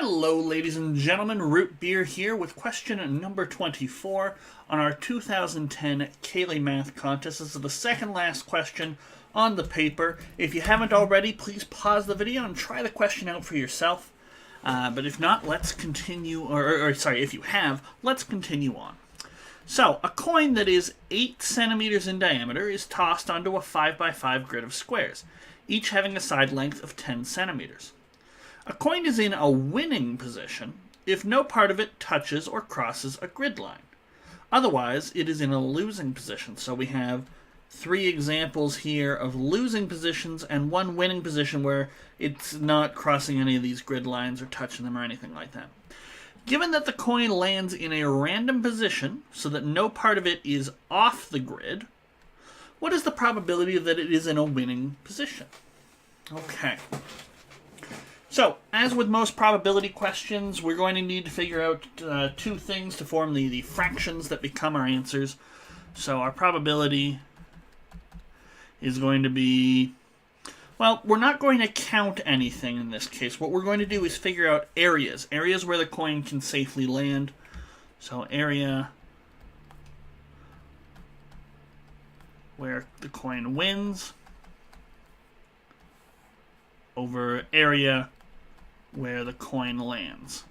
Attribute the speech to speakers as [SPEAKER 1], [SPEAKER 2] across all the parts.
[SPEAKER 1] Hello, ladies and gentlemen. Root Beer here with question number 24 on our 2010 Cayley Math Contest. This is the second last question on the paper. If you haven't already, please pause the video and try the question out for yourself. But if not, let's continue, if you have, let's continue on. So, a coin that is 8 centimeters in diameter is tossed onto a 5x5 grid of squares, each having a side length of 10 centimeters. A coin is in a winning position if no part of it touches or crosses a grid line. Otherwise, it is in a losing position. So we have 3 examples here of losing positions and 1 winning position where it's not crossing any of these grid lines or touching them or anything like that. Given that the coin lands in a random position so that no part of it is off the grid, what is the probability that it is in a winning position? Okay. So, as with most probability questions, we're going to need to figure out 2 things to form the fractions that become our answers. So our probability is going to be, well, we're not going to count anything in this case. What we're going to do is figure out areas where the coin can safely land. So area where the coin wins over area where the coin lands.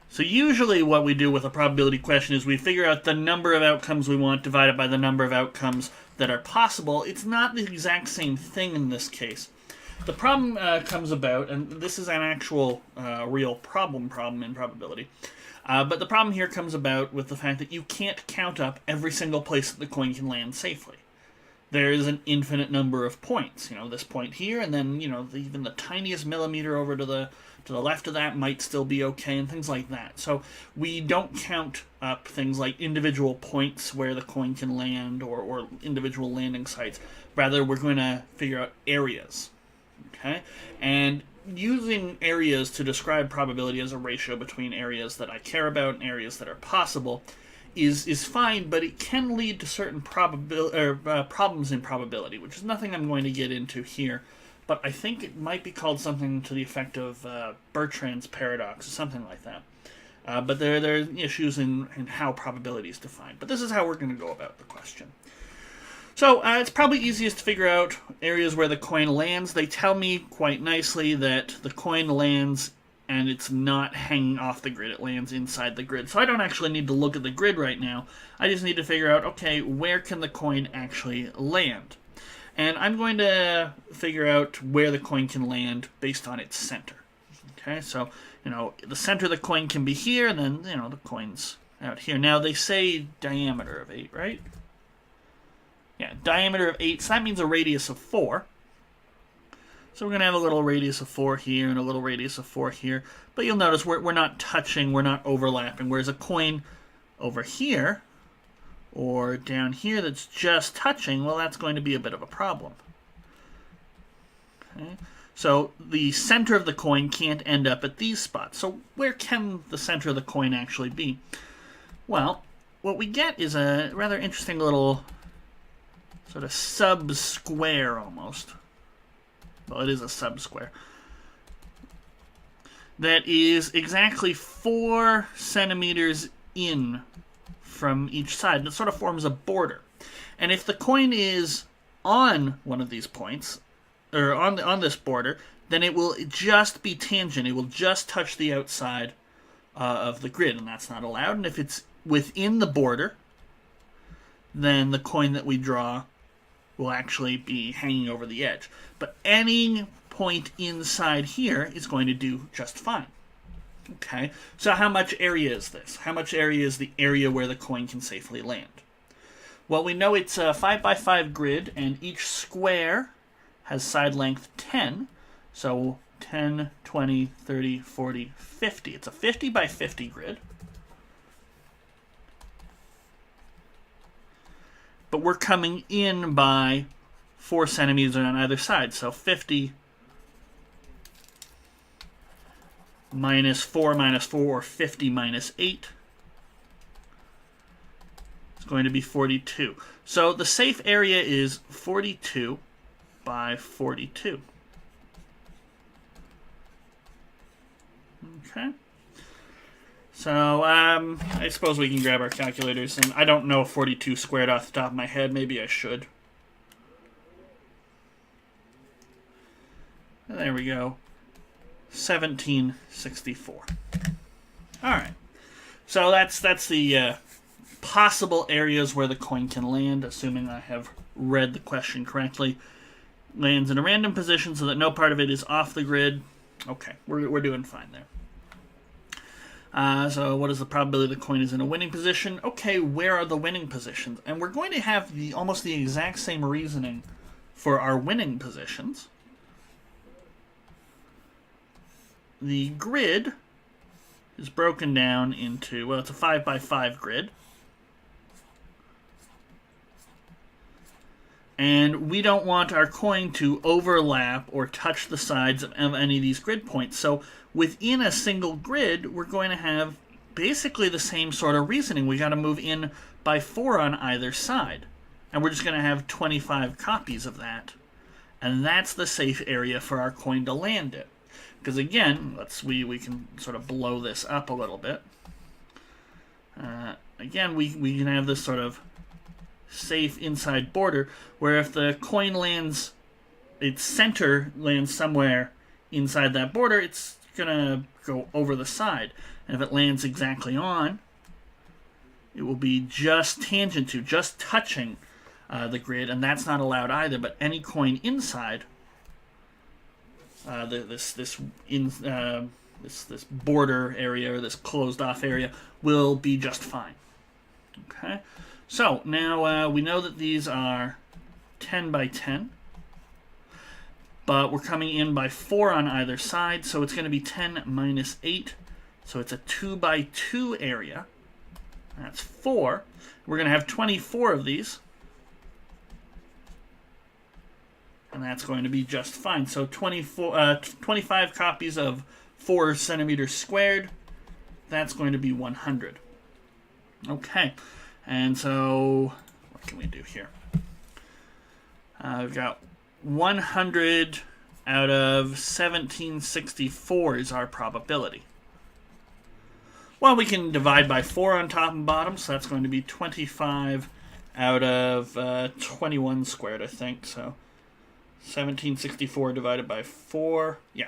[SPEAKER 1] So usually what we do with a probability question is we figure out the number of outcomes we want divided by the number of outcomes that are possible. It's not the exact same thing in this case. The problem comes about, and this is an actual real problem in probability, but the problem here comes about with the fact that you can't count up every single place that the coin can land safely. There is an infinite number of points. This point here, and then, even the tiniest millimeter over to the left of that might still be okay, and things like that. So we don't count up things like individual points where the coin can land or individual landing sites. Rather, we're going to figure out areas. Okay? And using areas to describe probability as a ratio between areas that I care about and areas that are possible is fine, but it can lead to certain problems in probability, which is nothing I'm going to get into here. But I think it might be called something to the effect of Bertrand's paradox or something like that. But there are issues in how probability is defined. But this is how we're going to go about the question. So it's probably easiest to figure out areas where the coin lands. They tell me quite nicely that the coin lands and it's not hanging off the grid. It lands inside the grid. So I don't actually need to look at the grid right now. I just need to figure out, okay, where can the coin actually land? And I'm going to figure out where the coin can land based on its center. Okay, so, the center of the coin can be here, and then, the coin's out here. Now, they say diameter of 8, right? Yeah, diameter of 8, so that means a radius of 4. So we're going to have a little radius of 4 here and a little radius of 4 here. But you'll notice we're not touching, we're not overlapping. Whereas a coin over here or down here that's just touching, well, that's going to be a bit of a problem. Okay. So the center of the coin can't end up at these spots. So where can the center of the coin actually be? Well, what we get is a rather interesting little sort of sub-square almost. Well, it is a subsquare. That is exactly 4 centimeters in from each side. It sort of forms a border. And if the coin is on one of these points, or on this border, then it will just be tangent. It will just touch the outside of the grid, and that's not allowed. And if it's within the border, then the coin that we draw will actually be hanging over the edge. But any point inside here is going to do just fine. Okay, so how much area is this? How much area is the area where the coin can safely land? Well, we know it's a 5x5 grid, and each square has side length 10. So 10, 20, 30, 40, 50. It's a 50 by 50 grid. But we're coming in by 4 centimeters on either side. So 50 minus 4 minus 4, or 50 minus 8, is going to be 42. So the safe area is 42 by 42. Okay. So, I suppose we can grab our calculators, and I don't know 42 squared off the top of my head. Maybe I should. There we go. 1764. All right. So that's the possible areas where the coin can land, assuming I have read the question correctly. Lands in a random position so that no part of it is off the grid. Okay, we're doing fine there. So what is the probability the coin is in a winning position? Okay, where are the winning positions? And we're going to have almost the exact same reasoning for our winning positions. The grid is broken down into, well, it's a 5x5 grid. And we don't want our coin to overlap or touch the sides of any of these grid points. So within a single grid, we're going to have basically the same sort of reasoning. We got to move in by 4 on either side. And we're just going to have 25 copies of that. And that's the safe area for our coin to land in. Because again, we can sort of blow this up a little bit. Again, we can have this sort of safe inside border where if the coin lands, its center lands somewhere inside that border, it's going to go over the side. And if it lands exactly on, it will be just tangent to, just touching the grid, and that's not allowed either. But any coin inside this border area, or this closed off area, will be just fine. Okay, so now we know that these are 10 by 10, but we're coming in by 4 on either side, so it's going to be 10 minus 8, so it's a 2 by 2 area. That's 4. We're going to have 24 of these, and that's going to be just fine. So 25 copies of 4 centimeters squared, that's going to be 100. Okay, and so what can we do here? We've got 100 out of 1764 is our probability. Well, we can divide by 4 on top and bottom, so that's going to be 25 out of 21 squared, I think. So 1764 divided by 4, yeah,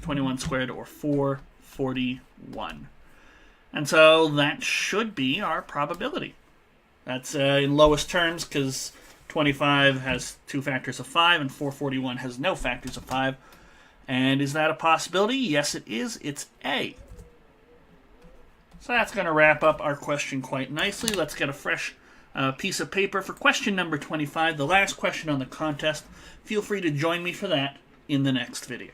[SPEAKER 1] 21 squared, or 441. And so that should be our probability. That's in lowest terms, because 25 has 2 factors of 5, and 441 has no factors of 5. And is that a possibility? Yes, it is. It's A. So that's going to wrap up our question quite nicely. Let's get a fresh piece of paper for question number 25, the last question on the contest. Feel free to join me for that in the next video.